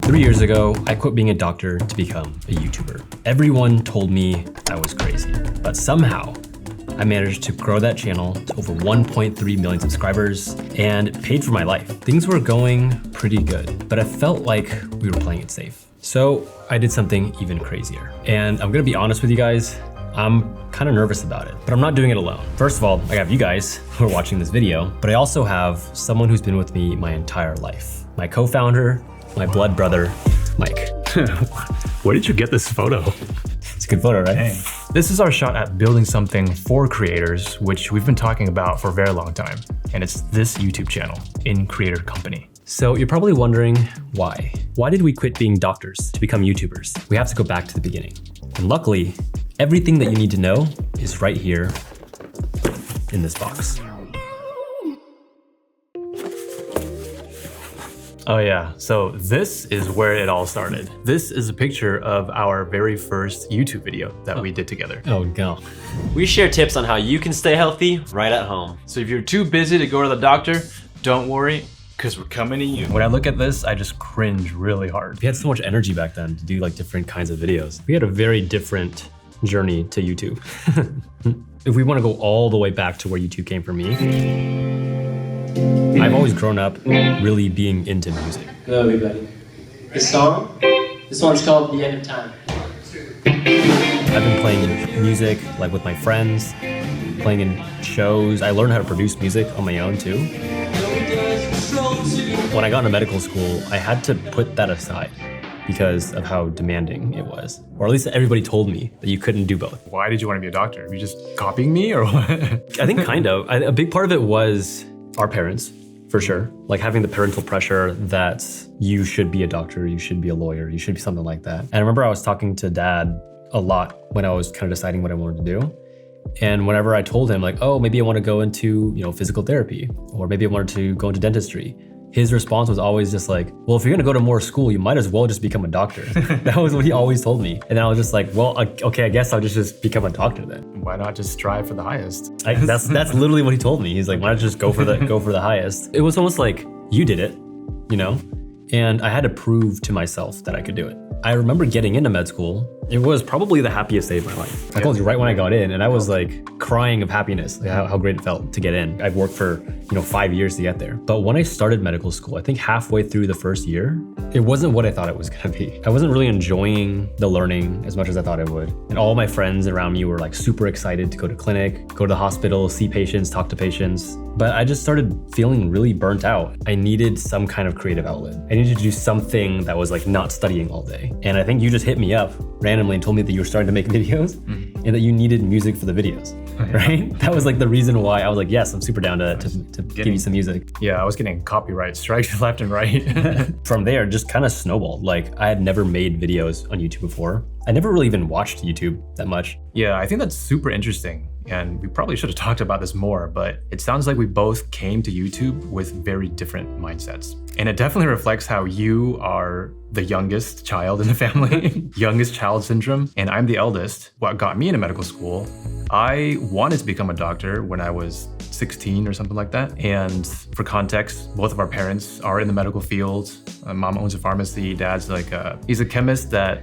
3 years ago, I quit being a doctor to become a YouTuber. Everyone told me I was crazy, but somehow I managed to grow that channel to over 1.3 million subscribers and paid for my life. Things were going pretty good, but I felt like we were playing it safe. So I did something even crazier. And I'm gonna be honest with you guys, I'm kind of nervous about it, but I'm not doing it alone. First of all, I have you guys who are watching this video, but I also have someone who's been with me my entire life. My co-founder, my blood brother, Mike. Where did you get this photo? It's a good photo, right? Dang. This is our shot at building something for creators, which we've been talking about for a very long time. And it's this YouTube channel, In Creator Company. So you're probably wondering why? Why did we quit being doctors to become YouTubers? We have to go back to the beginning. And luckily, everything that you need to know is right here in this box. Oh yeah, so this is where it all started. This is a picture of our very first YouTube video that we did together. Oh no. We share tips on how you can stay healthy right at home. So if you're too busy to go to the doctor, don't worry, because we're coming to you. When I look at this, I just cringe really hard. We had so much energy back then to do like different kinds of videos. We had a very different journey to YouTube. If we want to go all the way back to where YouTube came for me, I've always grown up really being into music. Hello everybody. This one's called The End of Time. I've been playing music like with my friends, playing in shows. I learned how to produce music on my own too. When I got into medical school, I had to put that aside because of how demanding it was. Or at least everybody told me that you couldn't do both. Why did you want to be a doctor? Were you just copying me or what? I think kind of. A big part of it was our parents, for sure. Like having the parental pressure that you should be a doctor, you should be a lawyer, you should be something like that. And I remember I was talking to Dad a lot when I was kind of deciding what I wanted to do. And whenever I told him like, oh, maybe I want to go into, physical therapy, or maybe I wanted to go into dentistry, his response was always just like, well, if you're gonna go to more school, you might as well just become a doctor. That was what he always told me. And then I was just like, well, okay, I guess I'll just become a doctor then. Why not just strive for the highest? That's literally what he told me. He's like, why not just go for the highest? It was almost like, you did it, And I had to prove to myself that I could do it. I remember getting into med school. It was probably the happiest day of my life. I told you right when I got in, and I was like crying of happiness, like how great it felt to get in. I've worked for 5 years to get there. But when I started medical school, I think halfway through the first year, it wasn't what I thought it was gonna be. I wasn't really enjoying the learning as much as I thought I would. And all my friends around me were like super excited to go to clinic, go to the hospital, see patients, talk to patients. But I just started feeling really burnt out. I needed some kind of creative outlet. I needed to do something that was like not studying all day. And I think you just hit me up randomly and told me that you were starting to make videos and that you needed music for the videos, right? That was like the reason why I was like, yes, I'm super down to give you some music. Yeah, I was getting copyright strikes left and right. From there, just kind of snowballed. Like I had never made videos on YouTube before. I never really even watched YouTube that much. Yeah, I think that's super interesting. And we probably should have talked about this more, but it sounds like we both came to YouTube with very different mindsets. And it definitely reflects how you are the youngest child in the family, youngest child syndrome, and I'm the eldest. What got me into medical school, I wanted to become a doctor when I was 16 or something like that. And for context, both of our parents are in the medical field. Mom owns a pharmacy, dad's he's a chemist that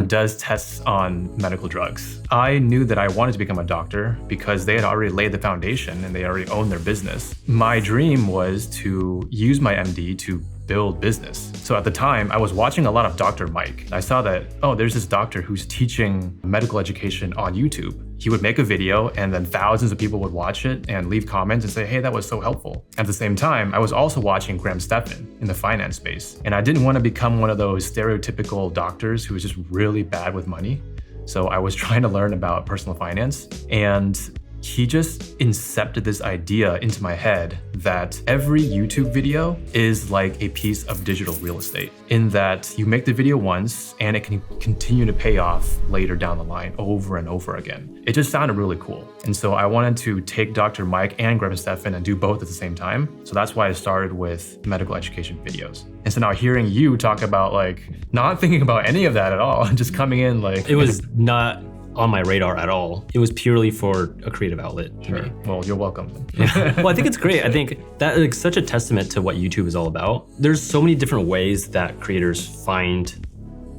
does tests on medical drugs. I knew that I wanted to become a doctor because they had already laid the foundation and they already owned their business. My dream was to use my MD to build business. So at the time, I was watching a lot of Dr. Mike. I saw that, there's this doctor who's teaching medical education on YouTube. He would make a video and then thousands of people would watch it and leave comments and say, hey, that was so helpful. At the same time, I was also watching Graham Stephan in the finance space. And I didn't want to become one of those stereotypical doctors who was just really bad with money. So I was trying to learn about personal finance, and he just incepted this idea into my head that every YouTube video is like a piece of digital real estate, in that you make the video once and it can continue to pay off later down the line over and over again. It just sounded really cool. And so I wanted to take Dr. Mike and Graham Stephan and do both at the same time. So that's why I started with medical education videos. And so now hearing you talk about like not thinking about any of that at all, just coming in like... It was not on my radar at all. It was purely for a creative outlet. Sure. Well, you're welcome. Well, I think it's great. I think that is such a testament to what YouTube is all about. There's so many different ways that creators find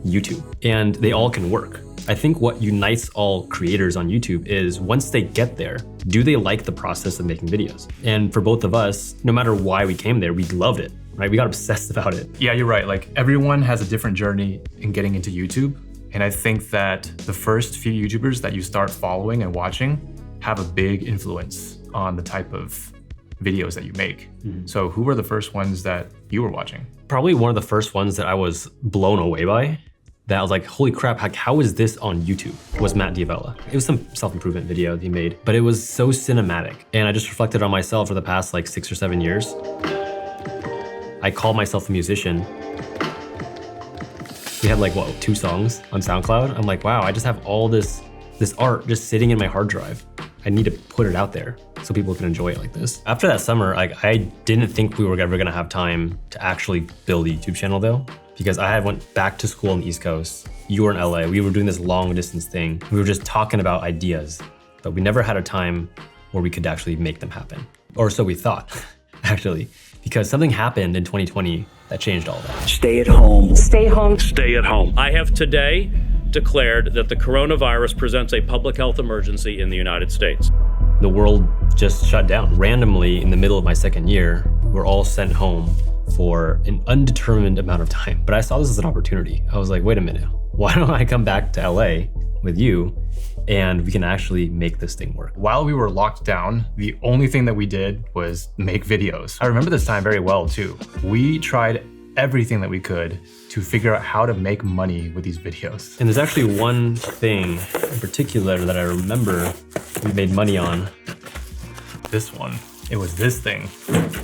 YouTube, and they all can work. I think what unites all creators on YouTube is once they get there, do they like the process of making videos? And for both of us, no matter why we came there, we loved it, right? We got obsessed about it. Yeah, you're right. Like everyone has a different journey in getting into YouTube. And I think that the first few YouTubers that you start following and watching have a big influence on the type of videos that you make. So who were the first ones that you were watching? Probably one of the first ones that I was blown away by, that I was like, holy crap, how is this on YouTube? Was Matt Diavella. It was some self-improvement video that he made, but it was so cinematic. And I just reflected on myself for the past like 6 or 7 years. I call myself a musician. We had like, what, 2 songs on SoundCloud? I'm like, wow, I just have all this art just sitting in my hard drive. I need to put it out there so people can enjoy it like this. After that summer, I didn't think we were ever gonna have time to actually build a YouTube channel though, because I had went back to school on the East Coast. You were in LA, we were doing this long distance thing. We were just talking about ideas, but we never had a time where we could actually make them happen. Or so we thought, actually, because something happened in 2020 that changed all that. Stay at home. Stay home. Stay at home. I have today declared that the coronavirus presents a public health emergency in the United States. The world just shut down. Randomly, in the middle of my second year, we were all sent home for an undetermined amount of time. But I saw this as an opportunity. I was like, wait a minute, why don't I come back to LA with you and we can actually make this thing work? While we were locked down, the only thing that we did was make videos. I remember this time very well too. We tried everything that we could to figure out how to make money with these videos. And there's actually one thing in particular that I remember we made money on. This one, it was this thing.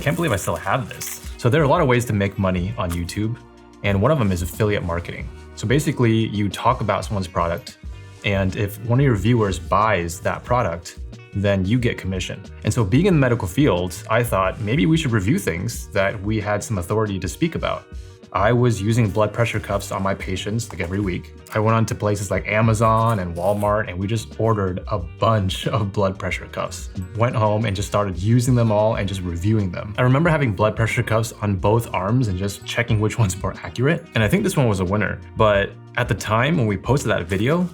Can't believe I still have this. So there are a lot of ways to make money on YouTube, and one of them is affiliate marketing. So basically you talk about someone's product, and if one of your viewers buys that product, then you get commission. And so being in the medical field, I thought maybe we should review things that we had some authority to speak about. I was using blood pressure cuffs on my patients like every week. I went on to places like Amazon and Walmart, and we just ordered a bunch of blood pressure cuffs. Went home and just started using them all and just reviewing them. I remember having blood pressure cuffs on both arms and just checking which one's more accurate. And I think this one was a winner. But at the time when we posted that video,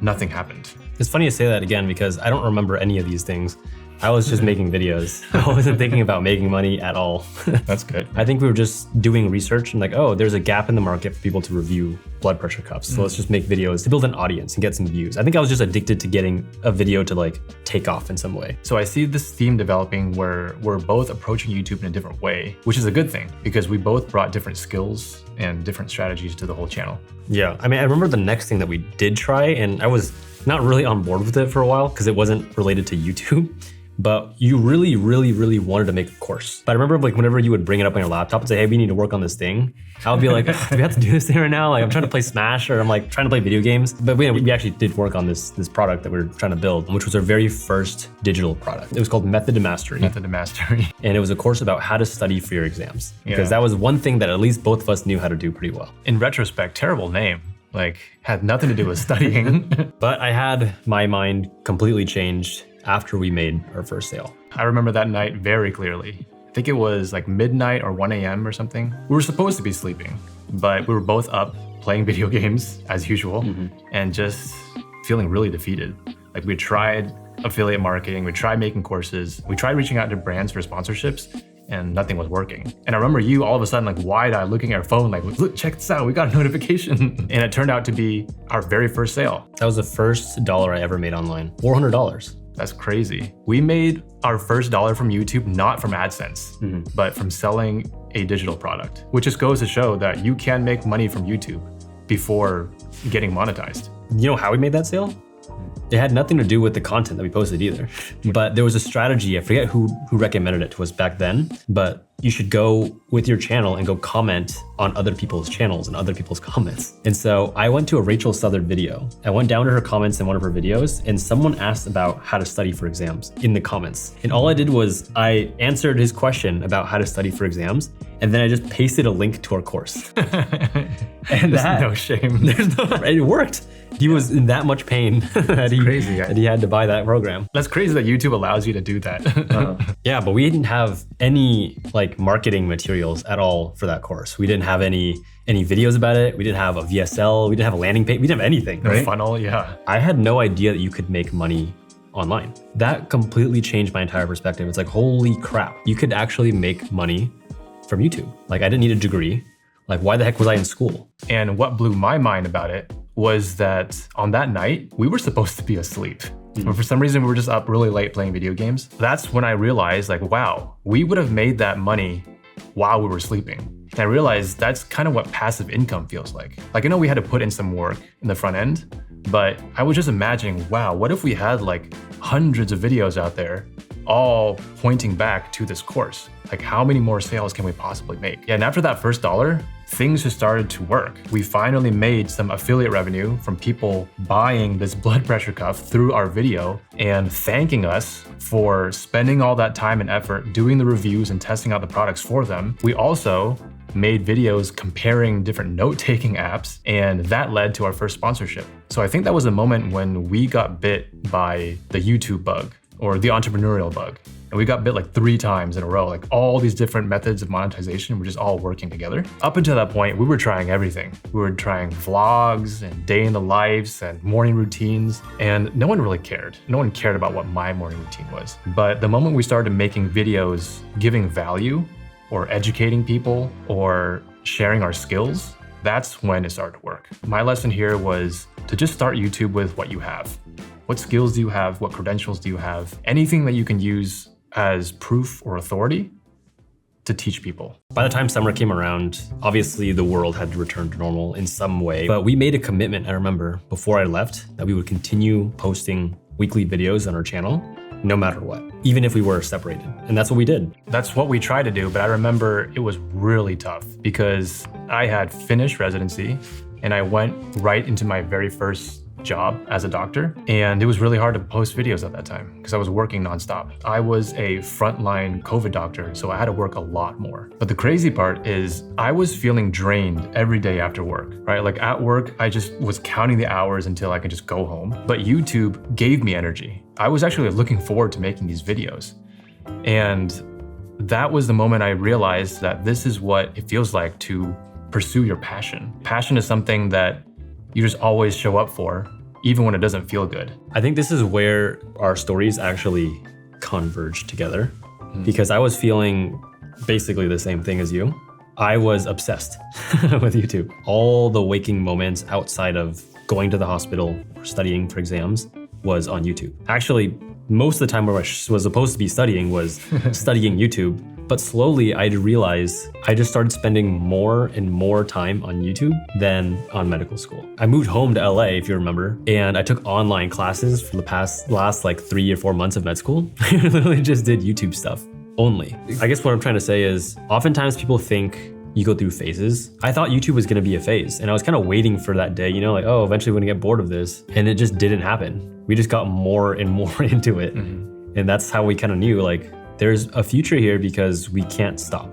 nothing happened. It's funny to say that again because I don't remember any of these things. I was just making videos. I wasn't thinking about making money at all. That's good. I think we were just doing research and like, oh, there's a gap in the market for people to review blood pressure cuffs. So let's just make videos to build an audience and get some views. I think I was just addicted to getting a video to like take off in some way. So I see this theme developing where we're both approaching YouTube in a different way, which is a good thing because we both brought different skills and different strategies to the whole channel. Yeah, I mean, I remember the next thing that we did try, and I was not really on board with it for a while because it wasn't related to YouTube. But you really, really, really wanted to make a course. But I remember like whenever you would bring it up on your laptop and say, hey, we need to work on this thing, I would be like, do we have to do this thing right now? Like I'm trying to play Smash or I'm like trying to play video games. But we actually did work on this product that we were trying to build, which was our very first digital product. It was called Method to Mastery. Method to Mastery. And it was a course about how to study for your exams. Because that was one thing that at least both of us knew how to do pretty well. In retrospect, terrible name. Like had nothing to do with studying. But I had my mind completely changed after we made our first sale. I remember that night very clearly. I think it was like midnight or 1 a.m. or something. We were supposed to be sleeping, but we were both up playing video games as usual and just feeling really defeated. Like we tried affiliate marketing, we tried making courses, we tried reaching out to brands for sponsorships, and nothing was working. And I remember you all of a sudden like wide-eyed looking at our phone like, look, check this out, we got a notification. And it turned out to be our very first sale. That was the first dollar I ever made online, $400. That's crazy. We made our first dollar from YouTube, not from AdSense, but from selling a digital product, which just goes to show that you can make money from YouTube before getting monetized. You know how we made that sale? It had nothing to do with the content that we posted either. But there was a strategy, I forget who recommended it to us back then, but you should go with your channel and go comment on other people's channels and other people's comments. And so I went to a Rachel Southern video. I went down to her comments in one of her videos and someone asked about how to study for exams in the comments. And all I did was I answered his question about how to study for exams, and then I just pasted a link to our course. And There's no shame. It worked. He was in that much pain that he had to buy that program. That's crazy that YouTube allows you to do that. Yeah, but we didn't have any like marketing materials at all for that course. We didn't have any videos about it. We didn't have a VSL. We didn't have a landing page. We didn't have anything, The right? funnel, yeah. I had no idea that you could make money online. That completely changed my entire perspective. It's like, holy crap, you could actually make money from YouTube. Like, I didn't need a degree. Like, why the heck was I in school? And what blew my mind about it was that on that night, we were supposed to be asleep. But for some reason, we were just up really late playing video games. That's when I realized, like, wow, we would have made that money while we were sleeping. And I realized that's kind of what passive income feels like. Like, I know we had to put in some work in the front end, but I was just imagining, wow, what if we had like hundreds of videos out there all pointing back to this course? Like, how many more sales can we possibly make? Yeah, and after that first dollar, things just started to work. We finally made some affiliate revenue from people buying this blood pressure cuff through our video and thanking us for spending all that time and effort doing the reviews and testing out the products for them. We also made videos comparing different note-taking apps, and that led to our first sponsorship. So I think that was a moment when we got bit by the YouTube bug or the entrepreneurial bug. And we got bit like 3 times in a row. Like, all these different methods of monetization were just all working together. Up until that point, we were trying everything. We were trying vlogs and day in the lives and morning routines, and no one really cared. No one cared about what my morning routine was. But the moment we started making videos giving value or educating people or sharing our skills, that's when it started to work. My lesson here was to just start YouTube with what you have. What skills do you have? What credentials do you have? Anything that you can use as proof or authority to teach people. By the time summer came around, obviously the world had to return to normal in some way, but we made a commitment, I remember, before I left, that we would continue posting weekly videos on our channel, no matter what, even if we were separated. And that's what we did. That's what we tried to do, but I remember it was really tough because I had finished residency and I went right into my very first job as a doctor, and it was really hard to post videos at that time because I was working nonstop. I was a frontline COVID doctor, so I had to work a lot more. But the crazy part is I was feeling drained every day after work, right? Like, at work, I just was counting the hours until I could just go home. But YouTube gave me energy. I was actually looking forward to making these videos. And that was the moment I realized that this is what it feels like to pursue your passion. Passion is something that you just always show up for, even when it doesn't feel good. I think this is where our stories actually converge together, because I was feeling basically the same thing as you. I was obsessed with YouTube. All the waking moments outside of going to the hospital or studying for exams was on YouTube. Actually, most of the time where I was supposed to be studying was studying YouTube. But slowly I'd realize I just started spending more and more time on YouTube than on medical school. I moved home to LA, if you remember, and I took online classes for the last like 3 or 4 months of med school. I literally just did YouTube stuff only. I guess what I'm trying to say is oftentimes people think you go through phases. I thought YouTube was gonna be a phase, and I was kind of waiting for that day, you know, like, oh, eventually we're gonna get bored of this. And it just didn't happen. We just got more and more into it. And that's how we kind of knew, like, there's a future here because we can't stop.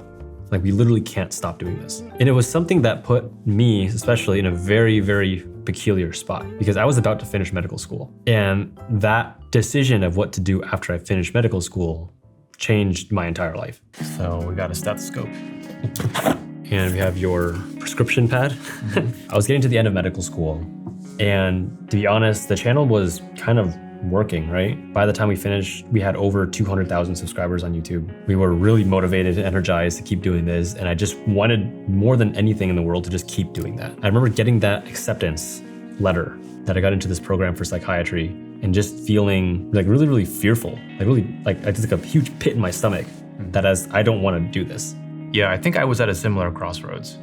Like, we literally can't stop doing this. And it was something that put me, especially, in a very, very peculiar spot because I was about to finish medical school. And that decision of what to do after I finished medical school changed my entire life. So we got a stethoscope. And we have your prescription pad. I was getting to the end of medical school. And to be honest, the channel was kind of working, right? By the time we finished, we had over 200,000 subscribers on YouTube. We were really motivated and energized to keep doing this. And I just wanted more than anything in the world to just keep doing that. I remember getting that acceptance letter that I got into this program for psychiatry and just feeling like really, really fearful. I just like a huge pit in my stomach that as I don't want to do this. Yeah, I think I was at a similar crossroads.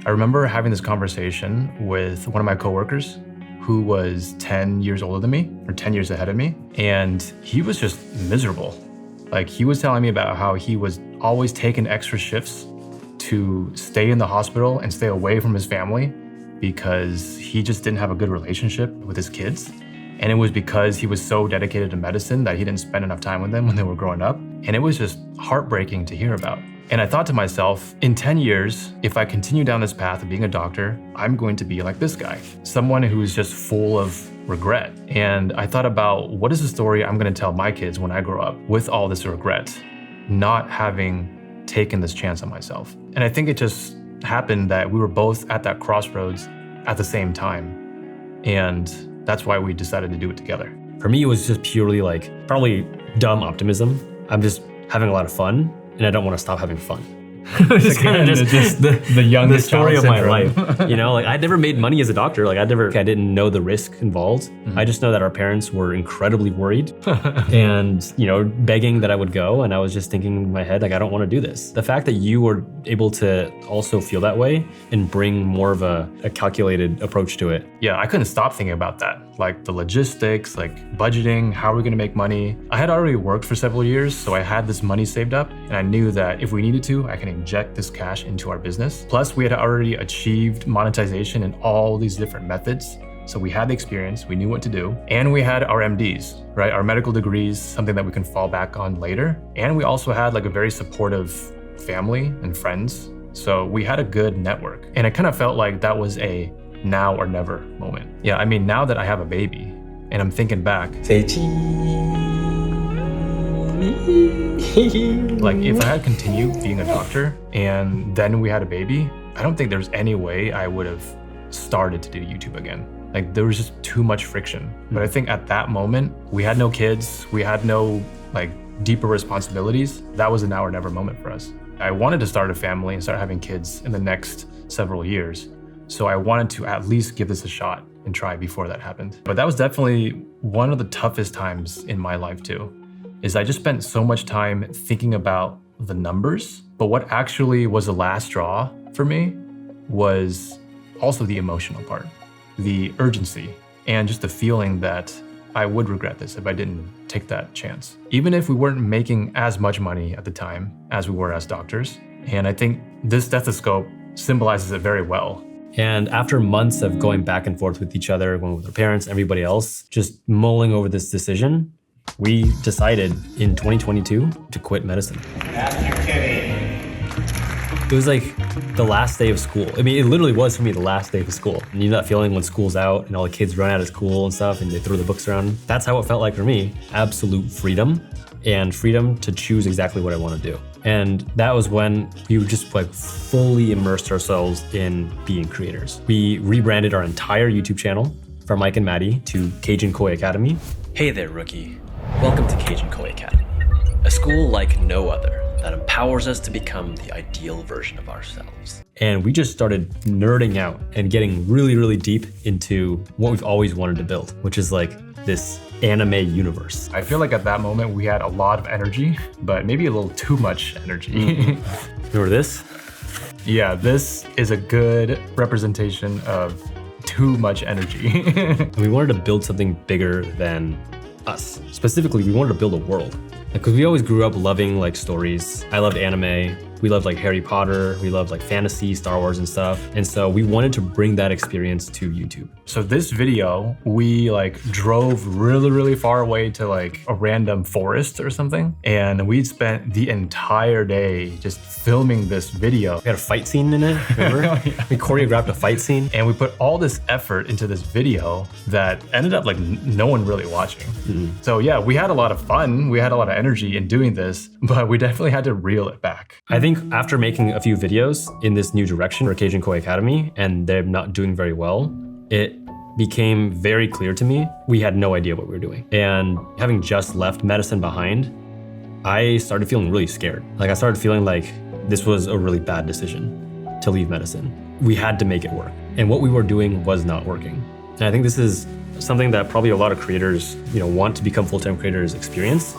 I remember having this conversation with one of my coworkers who was 10 years older than me, or 10 years ahead of me, and he was just miserable. Like, he was telling me about how he was always taking extra shifts to stay in the hospital and stay away from his family because he just didn't have a good relationship with his kids. And it was because he was so dedicated to medicine that he didn't spend enough time with them when they were growing up. And it was just heartbreaking to hear about. And I thought to myself, in 10 years, if I continue down this path of being a doctor, I'm going to be like this guy, someone who's just full of regret. And I thought about what is the story I'm going to tell my kids when I grow up with all this regret, not having taken this chance on myself. And I think it just happened that we were both at that crossroads at the same time. And that's why we decided to do it together. For me, it was just purely like probably dumb optimism. I'm just having a lot of fun and I don't want to stop having fun. It's kind of just the youngest the story of child my syndrome. life. You know, like I'd never made money as a doctor. Like I didn't know the risk involved. I just know that our parents were incredibly worried and, you know, begging that I would go. And I was just thinking in my head, like, I don't want to do this. The fact that you were able to also feel that way and bring more of a calculated approach to it. Yeah, I couldn't stop thinking about that. Like the logistics, like budgeting, how are we gonna make money? I had already worked for several years, so I had this money saved up and I knew that if we needed to, I can inject this cash into our business. Plus, we had already achieved monetization in all these different methods. So we had the experience, we knew what to do, and we had our MDs, right? Our medical degrees, something that we can fall back on later. And we also had like a very supportive family and friends. So we had a good network. And it kind of felt like that was a now or never moment. Yeah, I mean, now that I have a baby and I'm thinking back, like if I had continued being a doctor and then we had a baby, I don't think there's any way I would have started to do YouTube again. Like there was just too much friction. But I think at that moment, we had no kids, we had no like deeper responsibilities. That was a now or never moment for us. I wanted to start a family and start having kids in the next several years. So I wanted to at least give this a shot and try before that happened. But that was definitely one of the toughest times in my life too, is I just spent so much time thinking about the numbers. But what actually was the last straw for me was also the emotional part, the urgency, and just the feeling that I would regret this if I didn't take that chance. Even if we weren't making as much money at the time as we were as doctors. And I think this stethoscope symbolizes it very well. And after months of going back and forth with each other, going with our parents, everybody else, just mulling over this decision, we decided in 2022 to quit medicine. It was like the last day of school. I mean, it literally was for me the last day of school. And you know that feeling when school's out and all the kids run out of school and stuff and they throw the books around? That's how it felt like for me. Absolute freedom and freedom to choose exactly what I want to do. And that was when we just like fully immersed ourselves in being creators. We rebranded our entire YouTube channel from Mike and Maddie to Cajun Koi Academy. Hey there, rookie. Welcome to Cajun Koi Academy, a school like no other that empowers us to become the ideal version of ourselves. And we just started nerding out and getting really, really deep into what we've always wanted to build, which is like this anime universe. I feel like at that moment we had a lot of energy, but maybe a little too much energy. Remember this? Yeah, this is a good representation of too much energy. And we wanted to build something bigger than us. Specifically, we wanted to build a world. Because we always grew up loving like stories. I loved anime. We loved like Harry Potter. We loved like fantasy, Star Wars and stuff. And so we wanted to bring that experience to YouTube. So this video, we like drove really, really far away to like a random forest or something. And we spent the entire day just filming this video. We had a fight scene in it, remember? Oh, yeah. We choreographed a fight scene. And we put all this effort into this video that ended up like no one really watching. So yeah, we had a lot of fun. We had a lot of energy in doing this, but we definitely had to reel it back. I think after making a few videos in this new direction for Cajun Koi Academy and they're not doing very well, it became very clear to me we had no idea what we were doing. And having just left medicine behind, I started feeling really scared. Like I started feeling like this was a really bad decision to leave medicine. We had to make it work. And what we were doing was not working. And I think this is something that probably a lot of creators, want to become full-time creators experience.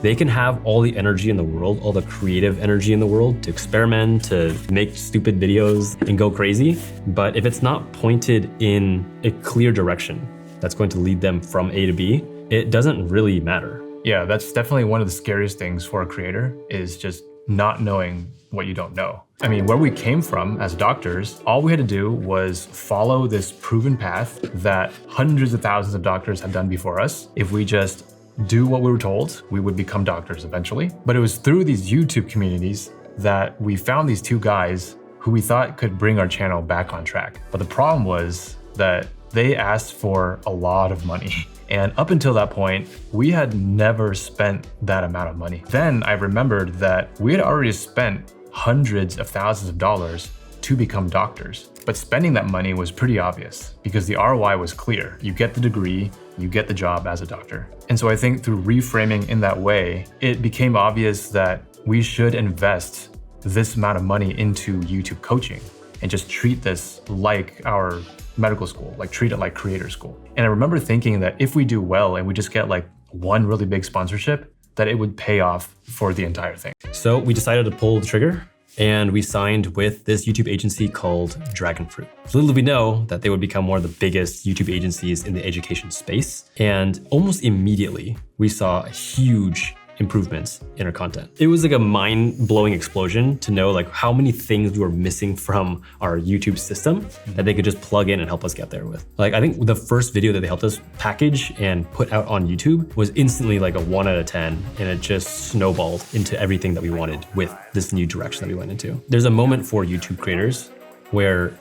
They can have all the energy in the world, all the creative energy in the world to experiment, to make stupid videos and go crazy. But if it's not pointed in a clear direction that's going to lead them from A to B, it doesn't really matter. Yeah, that's definitely one of the scariest things for a creator is just not knowing what you don't know. I mean, where we came from as doctors, all we had to do was follow this proven path that hundreds of thousands of doctors had done before us. If we just do what we were told, we would become doctors eventually. But it was through these YouTube communities that we found these two guys who we thought could bring our channel back on track. But the problem was that they asked for a lot of money. And up until that point, we had never spent that amount of money. Then I remembered that we had already spent hundreds of thousands of dollars to become doctors. But spending that money was pretty obvious because the ROI was clear. You get the degree, you get the job as a doctor. And so I think through reframing in that way, it became obvious that we should invest this amount of money into YouTube coaching and just treat this like our medical school, like treat it like creator school. And I remember thinking that if we do well and we just get like one really big sponsorship, that it would pay off for the entire thing. So we decided to pull the trigger and we signed with this YouTube agency called Dragonfruit. Little did we know that they would become one of the biggest YouTube agencies in the education space. And almost immediately, we saw huge improvements in our content. It was like a mind-blowing explosion to know like how many things we were missing from our YouTube system that they could just plug in and help us get there with. Like I think the first video that they helped us package and put out on YouTube was instantly like a 1 out of 10, and it just snowballed into everything that we wanted with this new direction that we went into. There's a moment for YouTube creators where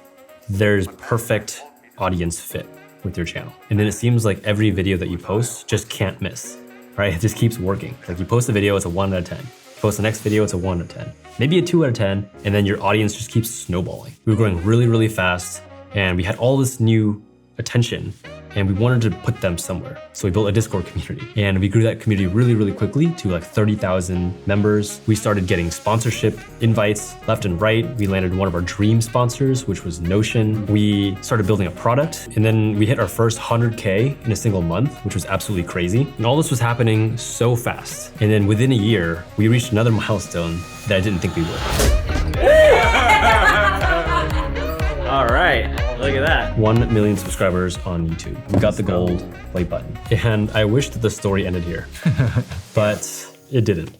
there's perfect audience fit with your channel. And then it seems like every video that you post just can't miss. Right? It just keeps working. Like you post a video, it's a 1 out of 10. Post the next video, it's a 1 out of 10. Maybe a 2 out of 10, and then your audience just keeps snowballing. We were growing really, really fast, and we had all this new attention, and we wanted to put them somewhere. So we built a Discord community, and we grew that community really, really quickly to like 30,000 members. We started getting sponsorship invites left and right. We landed one of our dream sponsors, which was Notion. We started building a product, and then we hit our first 100K in a single month, which was absolutely crazy. And all this was happening so fast. And then within a year, we reached another milestone that I didn't think we would. All right, look at that. 1 million subscribers on YouTube. We got the gold play button. And I wish that the story ended here, but it didn't.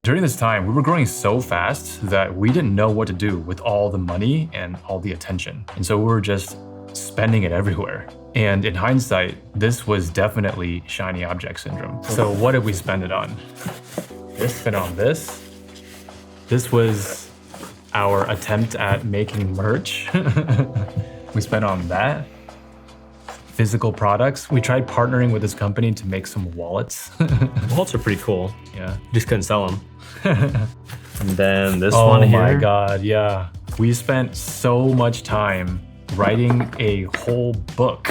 During this time, we were growing so fast that we didn't know what to do with all the money and all the attention. And so we were just spending it everywhere. And in hindsight, this was definitely shiny object syndrome. So what did we spend it on? Spent on this. This was our attempt at making merch. We spent on that. Physical products. We tried partnering with this company to make some wallets. Wallets are pretty cool. Yeah. Just couldn't sell them. And then this one here. Oh my God, yeah. We spent so much time writing a whole book.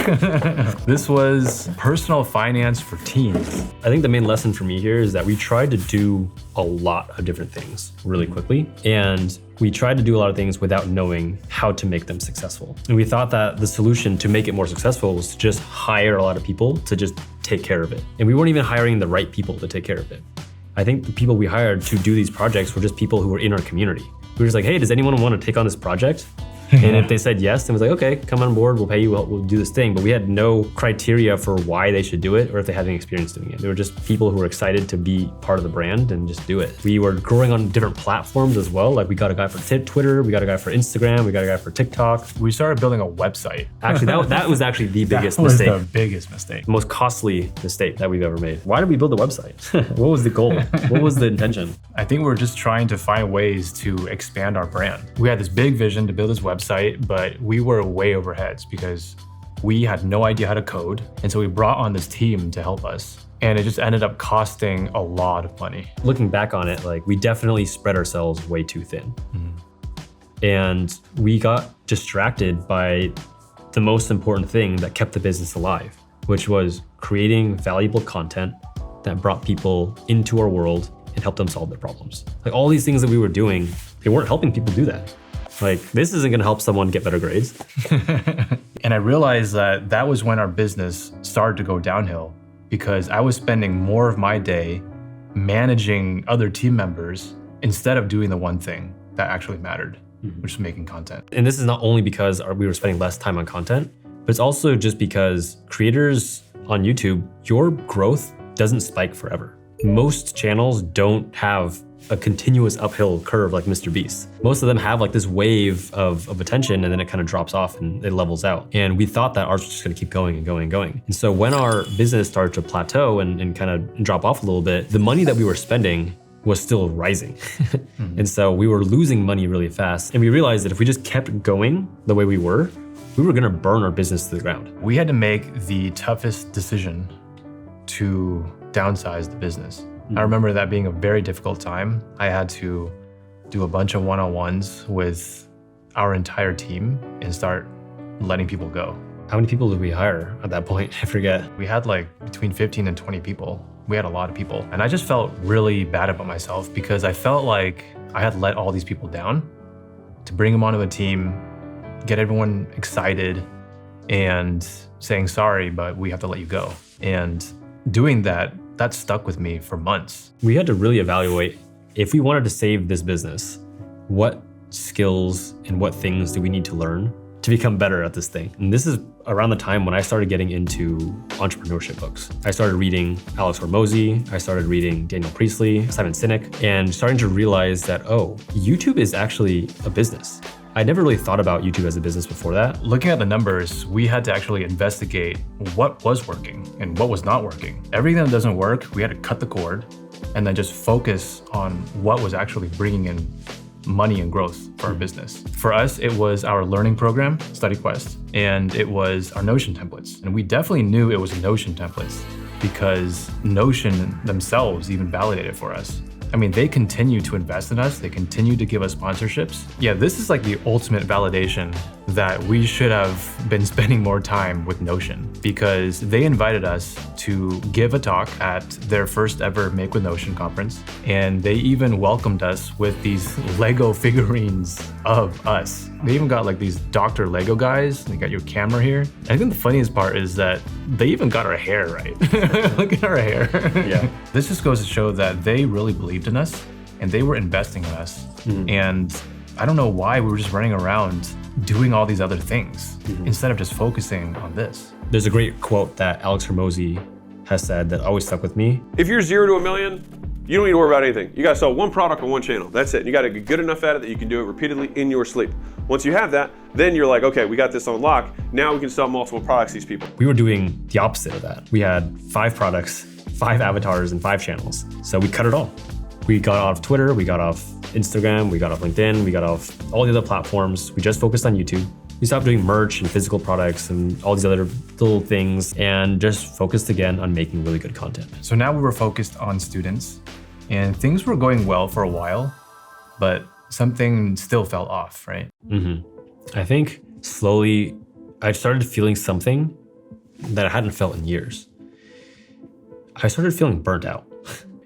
This was personal finance for teens. I think the main lesson for me here is that we tried to do a lot of different things really quickly. And we tried to do a lot of things without knowing how to make them successful. And we thought that the solution to make it more successful was to just hire a lot of people to just take care of it. And we weren't even hiring the right people to take care of it. I think the people we hired to do these projects were just people who were in our community. We were just like, hey, does anyone want to take on this project? And if they said yes, then it was like, okay, come on board, we'll pay you, we'll do this thing. But we had no criteria for why they should do it or if they had any experience doing it. They were just people who were excited to be part of the brand and just do it. We were growing on different platforms as well. Like we got a guy for Twitter, we got a guy for Instagram, we got a guy for TikTok. We started building a website. Actually, that was actually the biggest That was mistake. the biggest mistake. The most costly mistake that we've ever made. Why did we build a website? What was the goal? What was the intention? I think we were just trying to find ways to expand our brand. We had this big vision to build this website, but we were way over heads because we had no idea how to code. And so we brought on this team to help us. And it just ended up costing a lot of money. Looking back on it, like we definitely spread ourselves way too thin. And we got distracted by the most important thing that kept the business alive, which was creating valuable content that brought people into our world and helped them solve their problems. Like all these things that we were doing, they weren't helping people do that. Like this isn't gonna help someone get better grades. And I realized that that was when our business started to go downhill because I was spending more of my day managing other team members instead of doing the one thing that actually mattered, which was making content. And this is not only because we were spending less time on content, but it's also just because creators on YouTube, your growth doesn't spike forever. Most channels don't have a continuous uphill curve like Mr. Beast. Most of them have like this wave of attention and then it kind of drops off and it levels out. And we thought that ours was just gonna keep going and going and going. And so when our business started to plateau and kind of drop off a little bit, the money that we were spending was still rising. And so we were losing money really fast. And we realized that if we just kept going the way we were gonna burn our business to the ground. We had to make the toughest decision to downsize the business. I remember that being a very difficult time. I had to do a bunch of one-on-ones with our entire team and start letting people go. How many people did we hire at that point? I forget. We had like between 15 and 20 people. We had a lot of people. And I just felt really bad about myself because I felt like I had let all these people down. To bring them onto a team, get everyone excited and saying, sorry, but we have to let you go. And doing that stuck with me for months. We had to really evaluate if we wanted to save this business, what skills and what things do we need to learn to become better at this thing? And this is around the time when I started getting into entrepreneurship books. I started reading Alex Hormozy, I started reading Daniel Priestley, Simon Sinek, and starting to realize that, oh, YouTube is actually a business. I never really thought about YouTube as a business before that. Looking at the numbers, we had to actually investigate what was working and what was not working. Everything that doesn't work, we had to cut the cord and then just focus on what was actually bringing in money and growth for our business. For us, it was our learning program, StudyQuest, and it was our Notion templates. And we definitely knew it was Notion templates because Notion themselves even validated for us. I mean, they continue to invest in us. They continue to give us sponsorships. Yeah, this is like the ultimate validation that we should have been spending more time with Notion because they invited us to give a talk at their first ever Make with Notion conference. And they even welcomed us with these Lego figurines of us. They even got like these Dr. Lego guys. They got your camera here. I think the funniest part is that they even got our hair right. Look at our hair. Yeah. This just goes to show that they really believed in us and they were investing in us. And I don't know why we were just running around doing all these other things instead of just focusing on this. There's a great quote that Alex Hormozy has said that always stuck with me. If you're 0 to $1 million, you don't need to worry about anything. You gotta sell one product on one channel. That's it. You gotta get good enough at it that you can do it repeatedly in your sleep. Once you have that, then you're like, okay, we got this on lock. Now we can sell multiple products to these people. We were doing the opposite of that. We had 5 products, 5 avatars, and 5 channels. So we cut it all. We got off Twitter, we got off Instagram, we got off LinkedIn, we got off all the other platforms. We just focused on YouTube. We stopped doing merch and physical products and all these other little things and just focused again on making really good content. So now we were focused on students and things were going well for a while, but something still fell off, right? I think slowly I started feeling something that I hadn't felt in years. I started feeling burnt out.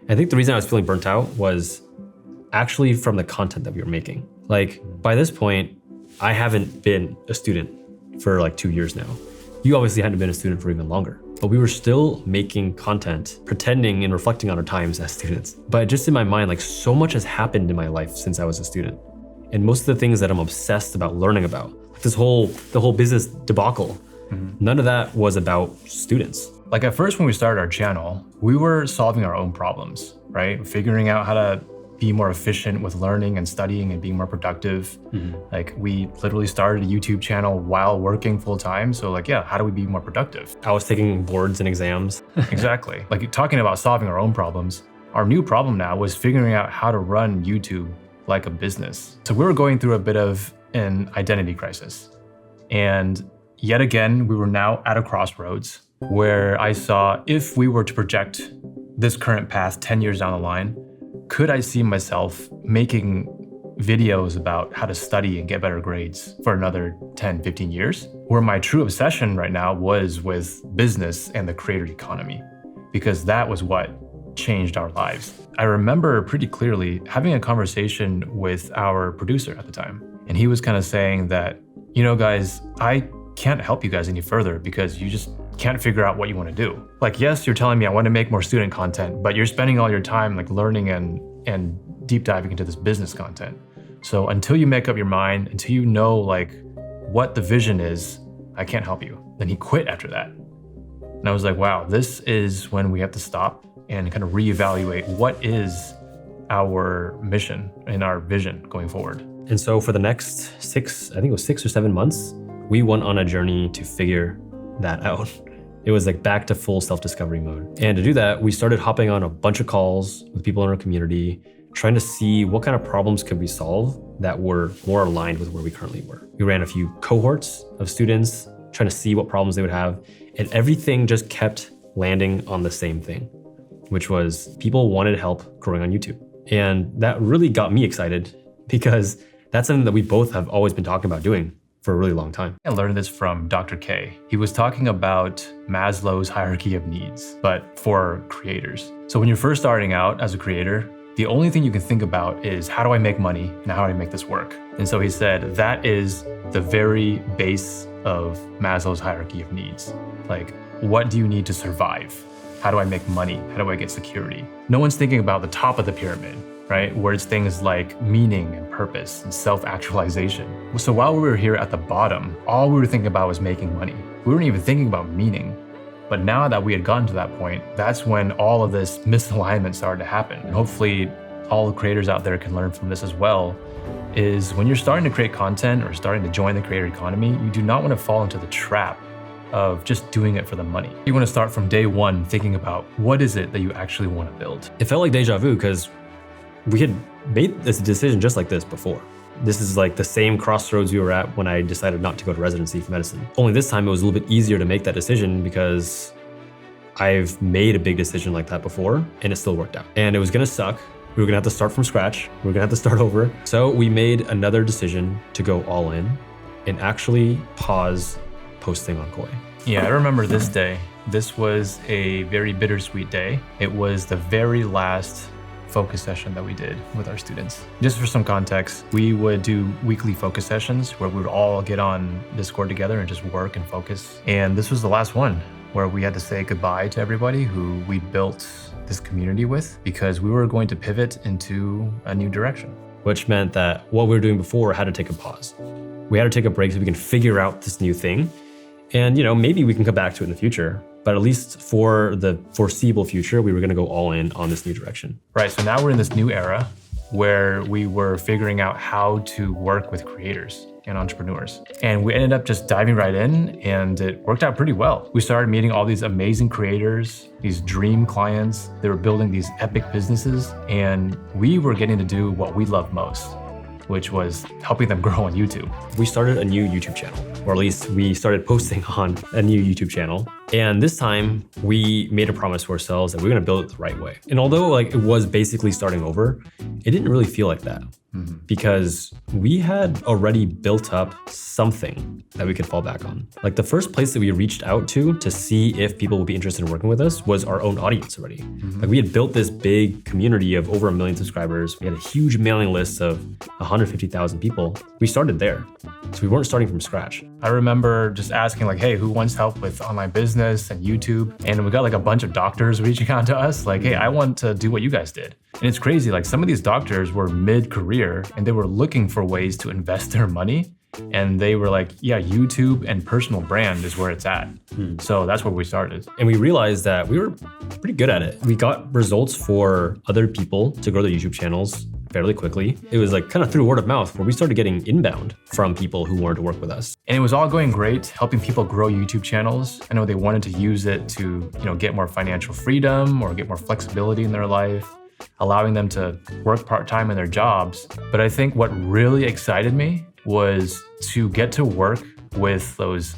I think the reason I was feeling burnt out was actually from the content that we were making. Like by this point, I haven't been a student for like 2 years now. You obviously hadn't been a student for even longer, but we were still making content, pretending and reflecting on our times as students. But just in my mind, like so much has happened in my life since I was a student. And most of the things that I'm obsessed about learning about, like the whole business debacle, none of that was about students. Like at first when we started our channel, we were solving our own problems, right? Figuring out how to be more efficient with learning and studying and being more productive. Like we literally started a YouTube channel while working full time. So like, yeah, how do we be more productive? I was taking boards and exams. Exactly. Like talking about solving our own problems. Our new problem now was figuring out how to run YouTube like a business. So we were going through a bit of an identity crisis. And yet again, we were now at a crossroads where I saw if we were to project this current path 10 years down the line, could I see myself making videos about how to study and get better grades for another 10, 15 years? Where my true obsession right now was with business and the creator economy, because that was what changed our lives. I remember pretty clearly having a conversation with our producer at the time. And he was kind of saying that, you know, guys, I can't help you guys any further because you just can't figure out what you want to do. Like, yes, you're telling me I want to make more student content, but you're spending all your time like learning and deep diving into this business content. So until you make up your mind, until you know like what the vision is, I can't help you. Then he quit after that. And I was like, wow, this is when we have to stop and kind of reevaluate what is our mission and our vision going forward. And so for the next 6 or 7 months, we went on a journey to figure that out. It was like back to full self-discovery mode. And to do that, we started hopping on a bunch of calls with people in our community, trying to see what kind of problems could we solve that were more aligned with where we currently were. We ran a few cohorts of students, trying to see what problems they would have, and everything just kept landing on the same thing, which was people wanted help growing on YouTube. And that really got me excited because that's something that we both have always been talking about doing for a really long time. I learned this from Dr. K. He was talking about Maslow's hierarchy of needs, but for creators. So when you're first starting out as a creator, the only thing you can think about is how do I make money and how do I make this work? And so he said that is the very base of Maslow's hierarchy of needs. Like, what do you need to survive? How do I make money? How do I get security? No one's thinking about the top of the pyramid, right? Where it's things like meaning and purpose and self-actualization. So while we were here at the bottom, all we were thinking about was making money. We weren't even thinking about meaning. But now that we had gotten to that point, that's when all of this misalignment started to happen. And hopefully all the creators out there can learn from this as well, is when you're starting to create content or starting to join the creator economy, you do not want to fall into the trap of just doing it for the money. You want to start from day one thinking about what is it that you actually want to build. It felt like deja vu because we had made this decision just like this before. This is like the same crossroads we were at when I decided not to go to residency for medicine. Only this time it was a little bit easier to make that decision because I've made a big decision like that before and it still worked out. And it was gonna suck. We were gonna have to start from scratch. We were gonna have to start over. So we made another decision to go all in and actually pause posting on Koi. Yeah, I remember this day. This was a very bittersweet day. It was the very last focus session that we did with our students. Just for some context, we would do weekly focus sessions where we would all get on Discord together and just work and focus. And this was the last one where we had to say goodbye to everybody who we built this community with because we were going to pivot into a new direction. Which meant that what we were doing before had to take a pause. We had to take a break so we can figure out this new thing. And maybe we can come back to it in the future. But at least for the foreseeable future, we were gonna go all in on this new direction. Right, so now we're in this new era where we were figuring out how to work with creators and entrepreneurs. And we ended up just diving right in and it worked out pretty well. We started meeting all these amazing creators, these dream clients. They were building these epic businesses and we were getting to do what we love most, which was helping them grow on YouTube. We started a new YouTube channel, or at least we started posting on a new YouTube channel. And this time we made a promise to ourselves that we were gonna build it the right way. And although it was basically starting over, it didn't really feel like that because we had already built up something that we could fall back on. Like the first place that we reached out to see if people would be interested in working with us was our own audience already. Like we had built this big community of over 1 million subscribers. We had a huge mailing list of 150,000 people. We started there. So we weren't starting from scratch. I remember just asking hey, who wants help with online business and YouTube? And we got a bunch of doctors reaching out to us hey, I want to do what you guys did. And it's crazy, some of these doctors were mid-career and they were looking for ways to invest their money. And they were yeah, YouTube and personal brand is where it's at. So that's where we started. And we realized that we were pretty good at it. We got results for other people to grow their YouTube channels fairly quickly. It was kind of through word of mouth where we started getting inbound from people who wanted to work with us. And it was all going great, helping people grow YouTube channels. I know they wanted to use it to, get more financial freedom or get more flexibility in their life, allowing them to work part-time in their jobs. But I think what really excited me was to get to work with those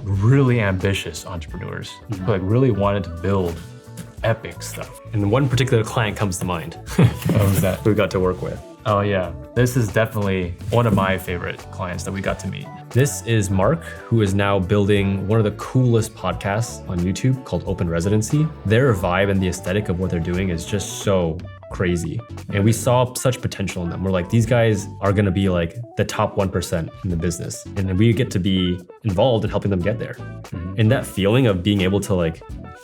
really ambitious entrepreneurs who really wanted to build epic stuff. And one particular client comes to mind. What was that? Who we got to work with. Oh yeah, this is definitely one of my favorite clients that we got to meet. This is Mark, who is now building one of the coolest podcasts on YouTube called Open Residency. Their vibe and the aesthetic of what they're doing is just so crazy. And we saw such potential in them. We're these guys are gonna be the top 1% in the business. And then we get to be involved in helping them get there. And that feeling of being able to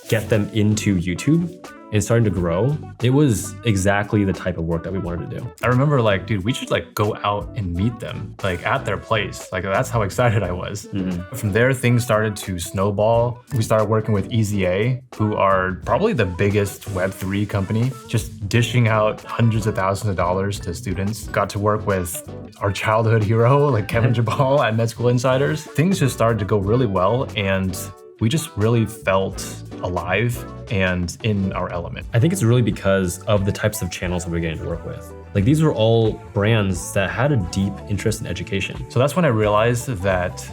get them into YouTube and starting to grow, it was exactly the type of work that we wanted to do. I remember dude, we should go out and meet them at their place. That's how excited I was. From there, things started to snowball. We started working with EZA, who are probably the biggest Web3 company, just dishing out hundreds of thousands of dollars to students. Got to work with our childhood hero, Kevin Jabal at Med School Insiders. Things just started to go really well, and we just really felt alive and in our element. I think it's really because of the types of channels that we're getting to work with. Like these were all brands that had a deep interest in education. So that's when I realized that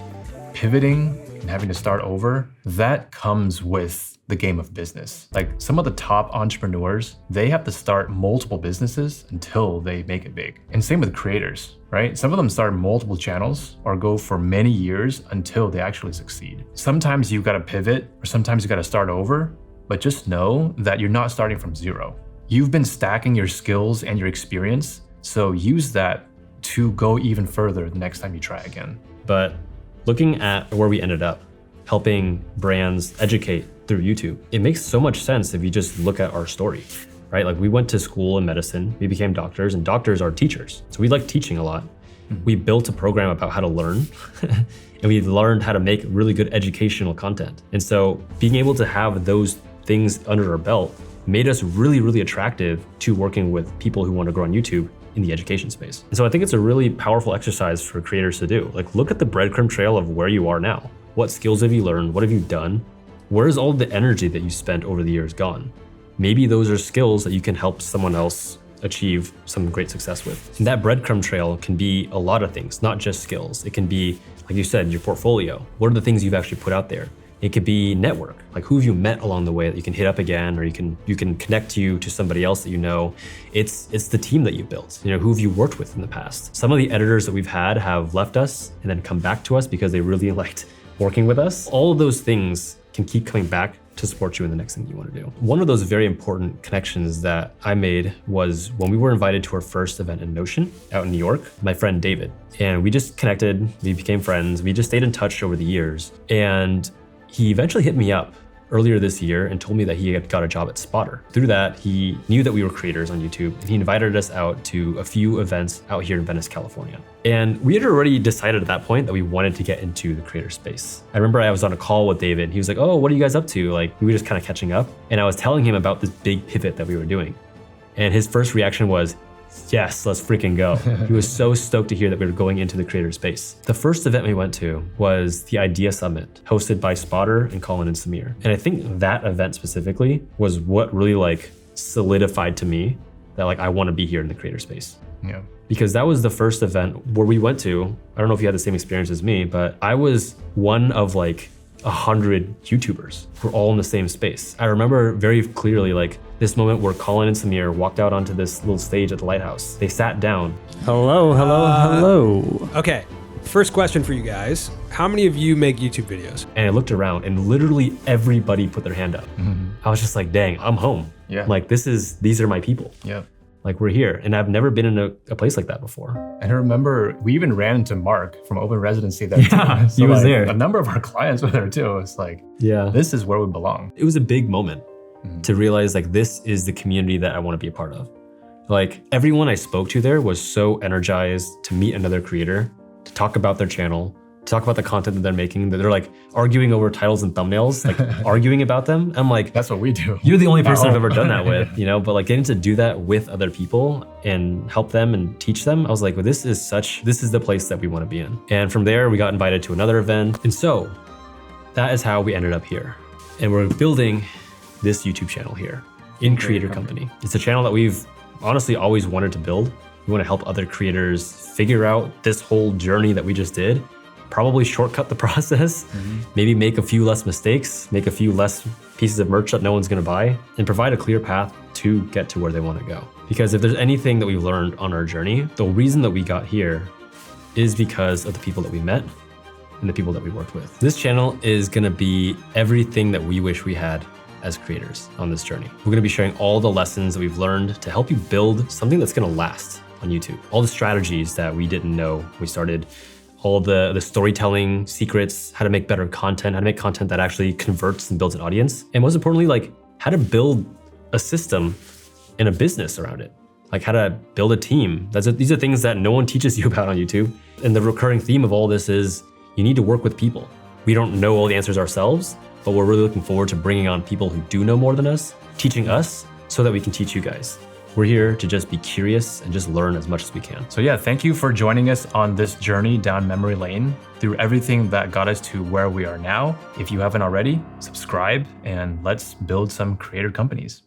pivoting and having to start over, that comes with the game of business. Like some of the top entrepreneurs, they have to start multiple businesses until they make it big. And same with creators, right? Some of them start multiple channels or go for many years until they actually succeed. Sometimes you gotta pivot or sometimes you gotta start over, but just know that you're not starting from zero. You've been stacking your skills and your experience, so use that to go even further the next time you try again. But looking at where we ended up, helping brands educate through YouTube, it makes so much sense if you just look at our story, right? Like we went to school in medicine, we became doctors, and doctors are teachers. So we like teaching a lot. We built a program about how to learn, and we learned how to make really good educational content. And so being able to have those things under our belt made us really, really attractive to working with people who want to grow on YouTube in the education space. And so I think it's a really powerful exercise for creators to do. Like look at the breadcrumb trail of where you are now. What skills have you learned? What have you done? Where's all the energy that you spent over the years gone? Maybe those are skills that you can help someone else achieve some great success with. And that breadcrumb trail can be a lot of things, not just skills. It can be, like you said, your portfolio. What are the things you've actually put out there? It could be network, like who have you met along the way that you can hit up again, or you can connect you to somebody else that you know. It's the team that you built. You know, who have you worked with in the past? Some of the editors that we've had have left us and then come back to us because they really liked working with us. All of those things can keep coming back to support you in the next thing you want to do. One of those very important connections that I made was when we were invited to our first event in Notion out in New York, my friend David. And we just connected, we became friends, we just stayed in touch over the years. And he eventually hit me up earlier this year and told me that he had got a job at Spotter. Through that, he knew that we were creators on YouTube, and he invited us out to a few events out here in Venice, California. And we had already decided at that point that we wanted to get into the creator space. I remember I was on a call with David, and he was like, "Oh, what are you guys up to?" Like, we were just kind of catching up. And I was telling him about this big pivot that we were doing. And his first reaction was, "Yes, let's freaking go." He was so stoked to hear that we were going into the creator space. The first event we went to was the Idea Summit, hosted by Spotter and Colin and Samir. And I think that event specifically was what really like solidified to me that like I want to be here in the creator space. Yeah. Because that was the first event where we went to. I don't know if you had the same experience as me, but I was one of like 100 YouTubers who were all in the same space. I remember very clearly like this moment where Colin and Samir walked out onto this little stage at the lighthouse. They sat down. Hello. Okay, first question for you guys. How many of you make YouTube videos? And I looked around and literally everybody put their hand up. I was just like, dang, I'm home. Yeah. Like these are my people. Yeah. Like we're here. And I've never been in a place like that before. And I remember we even ran into Mark from Open Residency that Yeah, so he was like, there. A number of our clients were there too. It's like, Yeah. this is where we belong. It was a big moment to realize like this is the community that I want to be a part of. Like everyone I spoke to there was so energized to meet another creator, to talk about their channel, to talk about the content that they're making, that they're like arguing over titles and thumbnails, like arguing about them. I'm like, That's what we do. you're the only person I've ever done that with, you know, but like getting to do that with other people and help them and teach them, I was like, well, this is the place that we want to be in. And from there, we got invited to another event. And so that is how we ended up here. And we're building this YouTube channel here in Creator Company. It's a channel that we've honestly always wanted to build. We want to help other creators figure out this whole journey that we just did, probably shortcut the process, maybe make a few less mistakes, make a few less pieces of merch that no one's gonna buy, and provide a clear path to get to where they wanna go. Because if there's anything that we've learned on our journey, the reason that we got here is because of the people that we met and the people that we worked with. This channel is gonna be everything that we wish we had as creators on this journey. We're gonna be sharing all the lessons that we've learned to help you build something that's gonna last on YouTube. All the strategies that we didn't know when we started, all the storytelling secrets, how to make better content, how to make content that actually converts and builds an audience. And most importantly, like how to build a system and a business around it. Like how to build a team. These are things that no one teaches you about on YouTube. And the recurring theme of all this is you need to work with people. We don't know all the answers ourselves, but we're really looking forward to bringing on people who do know more than us, teaching us so that we can teach you guys. We're here to just be curious and just learn as much as we can. So yeah, thank you for joining us on this journey down memory lane through everything that got us to where we are now. If you haven't already, subscribe and let's build some creator companies.